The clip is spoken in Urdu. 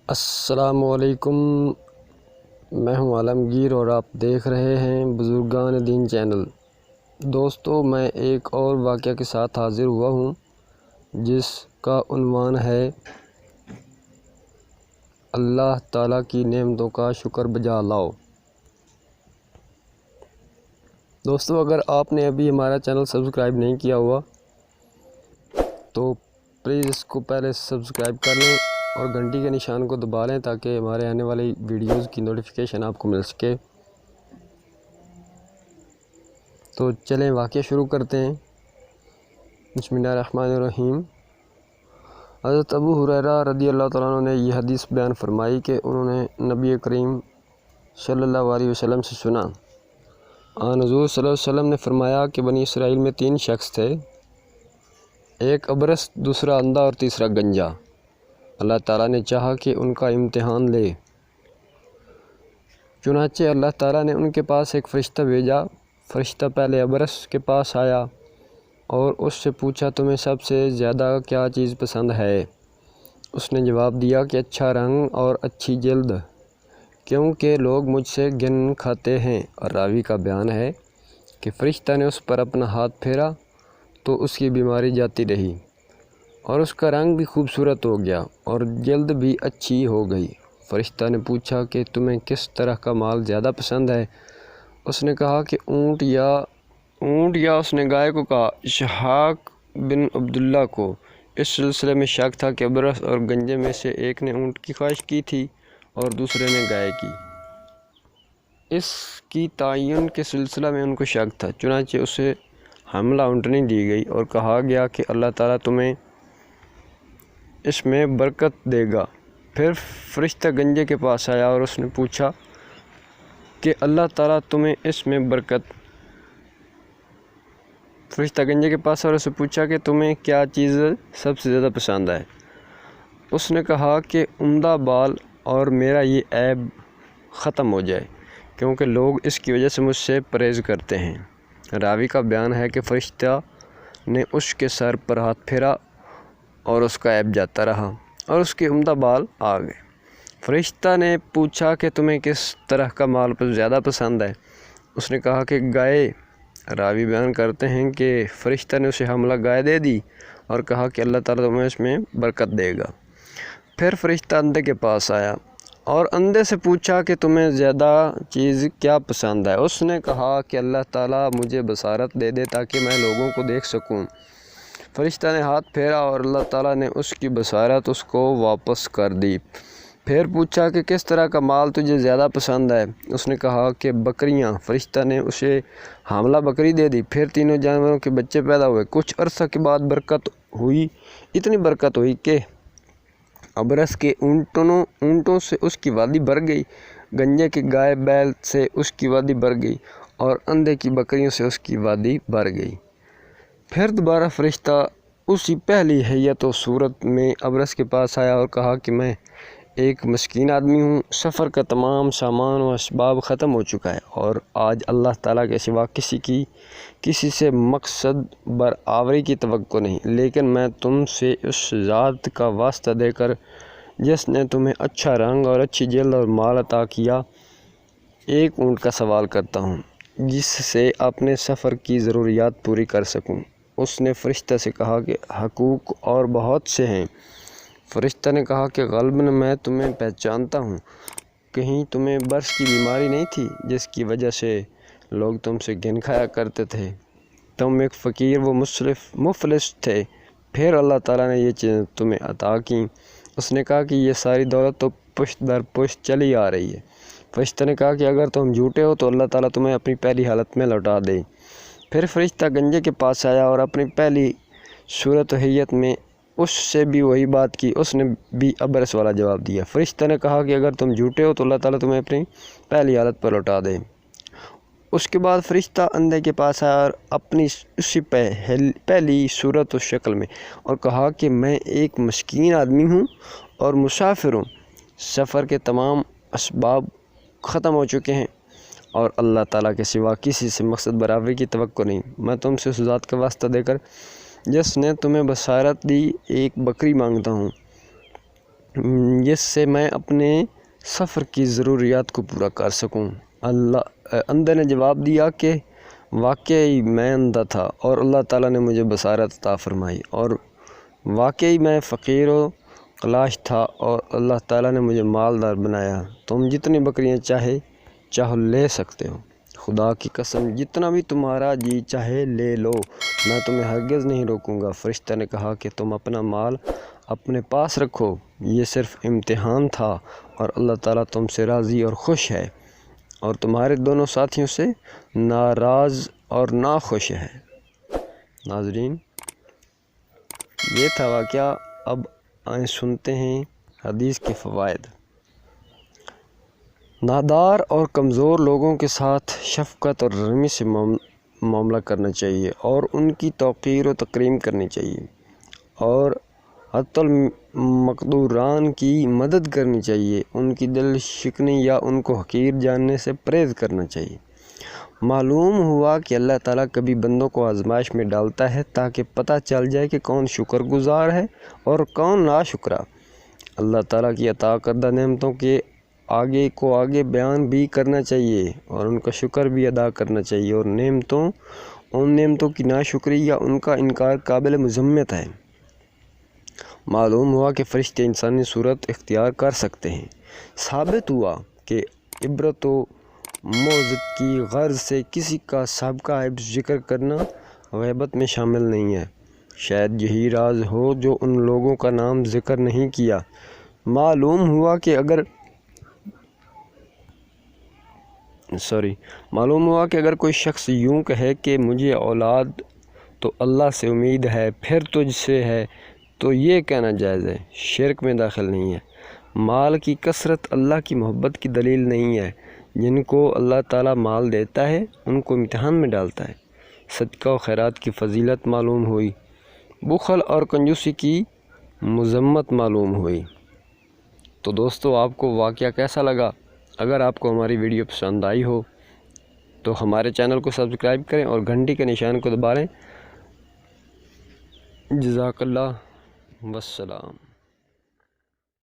السلام علیکم، میں ہوں عالمگیر اور آپ دیکھ رہے ہیں بزرگان دین چینل۔ دوستو، میں ایک اور واقعہ کے ساتھ حاضر ہوا ہوں جس کا عنوان ہے اللہ تعالیٰ کی نعمتوں کا شکر بجا لاؤ۔ دوستو، اگر آپ نے ابھی ہمارا چینل سبسکرائب نہیں کیا ہوا تو پلیز اس کو پہلے سبسکرائب کر لیں اور گھنٹی کے نشان کو دبا لیں تاکہ ہمارے آنے والی ویڈیوز کی نوٹیفیکیشن آپ کو مل سکے۔ تو چلیں واقعہ شروع کرتے ہیں۔ بسم اللہ الرحمن الرحیم۔ حضرت ابو ہریرہ رضی اللہ تعالیٰ عنہ نے یہ حدیث بیان فرمائی کہ انہوں نے نبی کریم صلی اللہ علیہ وسلم سے سنا۔ حضور صلی اللہ علیہ وسلم نے فرمایا کہ بنی اسرائیل میں 3 شخص تھے، ایک ابرص، دوسرا اندھا اور تیسرا گنجا۔ اللہ تعالیٰ نے چاہا کہ ان کا امتحان لے، چنانچہ اللہ تعالیٰ نے ان کے پاس ایک فرشتہ بھیجا۔ فرشتہ پہلے ابرص کے پاس آیا اور اس سے پوچھا، تمہیں سب سے زیادہ کیا چیز پسند ہے؟ اس نے جواب دیا کہ اچھا رنگ اور اچھی جلد، کیونکہ لوگ مجھ سے گن کھاتے ہیں۔ اور راوی کا بیان ہے کہ فرشتہ نے اس پر اپنا ہاتھ پھیرا تو اس کی بیماری جاتی رہی اور اس کا رنگ بھی خوبصورت ہو گیا اور جلد بھی اچھی ہو گئی۔ فرشتہ نے پوچھا کہ تمہیں کس طرح کا مال زیادہ پسند ہے؟ اس نے کہا کہ اونٹ یا اس نے گائے کو کہا۔ اسحاق بن عبداللہ کو اس سلسلے میں شک تھا کہ ابرص اور گنجے میں سے ایک نے اونٹ کی خواہش کی تھی اور دوسرے نے گائے کی۔ اس کی تعین کے سلسلہ میں ان کو شک تھا، چنانچہ اسے حاملہ اونٹنی دی گئی اور کہا گیا کہ اللہ تعالیٰ تمہیں اس میں برکت دے گا۔ پھر فرشتہ گنجے کے پاس آیا اور اس نے پوچھا کہ اللہ تعالیٰ تمہیں اس میں برکت فرشتہ گنجے کے پاس اور اسے پوچھا کہ تمہیں کیا چیز سب سے زیادہ پسند ہے؟ اس نے کہا کہ عمدہ بال اور میرا یہ عیب ختم ہو جائے، کیونکہ لوگ اس کی وجہ سے مجھ سے پرہیز کرتے ہیں۔ راوی کا بیان ہے کہ فرشتہ نے اس کے سر پر ہاتھ پھیرا اور اس کا عیب جاتا رہا اور اس کے عمدہ بال آ گئے۔ فرشتہ نے پوچھا کہ تمہیں کس طرح کا مال زیادہ پسند ہے؟ اس نے کہا کہ گائے۔ راوی بیان کرتے ہیں کہ فرشتہ نے اسے حاملہ گائے دے دی اور کہا کہ اللہ تعالیٰ تمہیں اس میں برکت دے گا۔ پھر فرشتہ اندھے کے پاس آیا اور اندھے سے پوچھا کہ تمہیں زیادہ چیز کیا پسند ہے؟ اس نے کہا کہ اللہ تعالیٰ مجھے بصارت دے دے تاکہ میں لوگوں کو دیکھ سکوں۔ فرشتہ نے ہاتھ پھیرا اور اللہ تعالیٰ نے اس کی بصارت اس کو واپس کر دی۔ پھر پوچھا کہ کس طرح کا مال تجھے زیادہ پسند ہے؟ اس نے کہا کہ بکریاں۔ فرشتہ نے اسے حاملہ بکری دے دی۔ پھر تینوں جانوروں کے بچے پیدا ہوئے۔ کچھ عرصہ کے بعد اتنی برکت ہوئی کہ ابرص کے اونٹوں سے اس کی وادی بھر گئی، گنجے کے گائے بیل سے اس کی وادی بھر گئی اور اندھے کی بکریوں سے اس کی وادی بھر گئی۔ پھر دوبارہ فرشتہ اسی پہلی ہیئت و صورت میں ابرص کے پاس آیا اور کہا کہ میں ایک مسکین آدمی ہوں، سفر کا تمام سامان و اسباب ختم ہو چکا ہے اور آج اللہ تعالیٰ کے سوا کسی سے مقصد برآوری کی توقع نہیں، لیکن میں تم سے اس ذات کا واسطہ دے کر جس نے تمہیں اچھا رنگ اور اچھی جلد اور مال عطا کیا، ایک اونٹ کا سوال کرتا ہوں جس سے اپنے سفر کی ضروریات پوری کر سکوں۔ اس نے فرشتہ سے کہا کہ حقوق اور بہت سے ہیں۔ فرشتہ نے کہا کہ غالباً میں تمہیں پہچانتا ہوں، کہیں تمہیں برص کی بیماری نہیں تھی جس کی وجہ سے لوگ تم سے گھن کھایا کرتے تھے؟ تم ایک فقیر و مفلس تھے، پھر اللہ تعالیٰ نے یہ چیزیں تمہیں عطا کیں۔ اس نے کہا کہ یہ ساری دولت تو پشت در پشت چلی آ رہی ہے۔ فرشتہ نے کہا کہ اگر تم جھوٹے ہو تو اللہ تعالیٰ تمہیں اپنی پہلی حالت میں لوٹا دے۔ پھر فرشتہ گنجے کے پاس آیا اور اپنی پہلی صورت و حیت میں اس سے بھی وہی بات کی۔ اس نے بھی ابرص والا جواب دیا۔ فرشتہ نے کہا کہ اگر تم جھوٹے ہو تو اللہ تعالیٰ تمہیں اپنی پہلی حالت پر لوٹا دے۔ اس کے بعد فرشتہ اندھے کے پاس آیا اور اپنی اسی پہلی صورت و شکل میں اور کہا کہ میں ایک مسکین آدمی ہوں اور مسافر ہوں، سفر کے تمام اسباب ختم ہو چکے ہیں اور اللہ تعالیٰ کے سوا کسی سے مقصد برآوری کی توقع نہیں۔ میں تم سے اس ذات کا واسطہ دے کر جس نے تمہیں بصارت دی ایک بکری مانگتا ہوں۔ جس سے میں اپنے سفر کی ضروریات کو پورا کر سکوں۔ اندھے نے جواب دیا کہ واقعی میں اندھا تھا اور اللہ تعالیٰ نے مجھے بصارت عطا فرمائی، اور واقعی میں فقیر و کلاش تھا اور اللہ تعالیٰ نے مجھے مالدار بنایا۔ تم جتنی بکریاں چاہو لے سکتے ہو، خدا کی قسم جتنا بھی تمہارا جی چاہے لے لو، میں تمہیں ہرگز نہیں روکوں گا۔ فرشتہ نے کہا کہ تم اپنا مال اپنے پاس رکھو، یہ صرف امتحان تھا اور اللہ تعالیٰ تم سے راضی اور خوش ہے، اور تمہارے دونوں ساتھیوں سے ناراض اور ناخوش ہے۔ ناظرین، یہ تھا واقعہ۔ اب آئیں سنتے ہیں حدیث کے فوائد۔ نادار اور کمزور لوگوں کے ساتھ شفقت اور نرمی سے معاملہ کرنا چاہیے، اور ان کی توقیر و تکریم کرنی چاہیے، اور حتی المقدوران کی مدد کرنی چاہیے، ان کی دل شکنی یا ان کو حقیر جاننے سے پرہیز کرنا چاہیے۔ معلوم ہوا کہ اللہ تعالیٰ کبھی بندوں کو آزمائش میں ڈالتا ہے تاکہ پتہ چل جائے کہ کون شکر گزار ہے اور کون ناشکرا۔ اللہ تعالیٰ کی عطا کردہ نعمتوں کے آگے بیان بھی کرنا چاہیے اور ان کا شکر بھی ادا کرنا چاہیے، اور ان نعمتوں کی ناشکری یا ان کا انکار قابل مذمت ہے۔ معلوم ہوا کہ فرشتے انسانی صورت اختیار کر سکتے ہیں۔ ثابت ہوا کہ عبرت و موعظت کی غرض سے کسی کا سابقہ عیب ذکر کرنا غیبت میں شامل نہیں ہے۔ شاید یہی راز ہو جو ان لوگوں کا نام ذکر نہیں کیا۔ معلوم ہوا کہ اگر کوئی شخص یوں کہے کہ مجھے اولاد تو اللہ سے امید ہے، پھر تجھ سے ہے، تو یہ کہنا جائز ہے، شرک میں داخل نہیں ہے۔ مال کی کثرت اللہ کی محبت کی دلیل نہیں ہے۔ جن کو اللہ تعالیٰ مال دیتا ہے ان کو امتحان میں ڈالتا ہے۔ صدقہ و خیرات کی فضیلت معلوم ہوئی، بخل اور کنجوسی کی مذمت معلوم ہوئی۔ تو دوستو، آپ کو واقعہ کیسا لگا؟ اگر آپ کو ہماری ویڈیو پسند آئی ہو تو ہمارے چینل کو سبسکرائب کریں اور گھنٹی کے نشان کو دبائیں۔ جزاک اللہ، والسلام۔